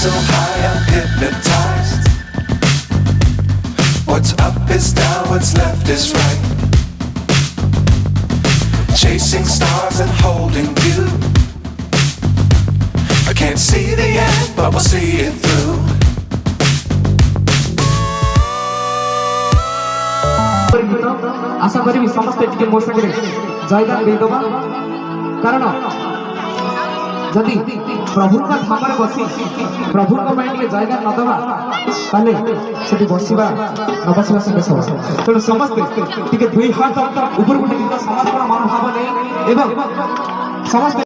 so high I'm hypnotized. What's up is down, what's left is right. Chasing stars and holding you. I can't see the end, but we'll see it through. आशा करी समस्ते टिके मो संगे जयगान देदबा कारण जदि प्रभु का धाम रे बसी प्रभु को ପାଇଁ टिके जयगान न दबा ताले सेठी बसिबा न बसिबा संगे सब तेणु समस्ते टिके दुई हाथ ऊपर गुटे दिन समर्पण मनोभाव नै एवं समस्ते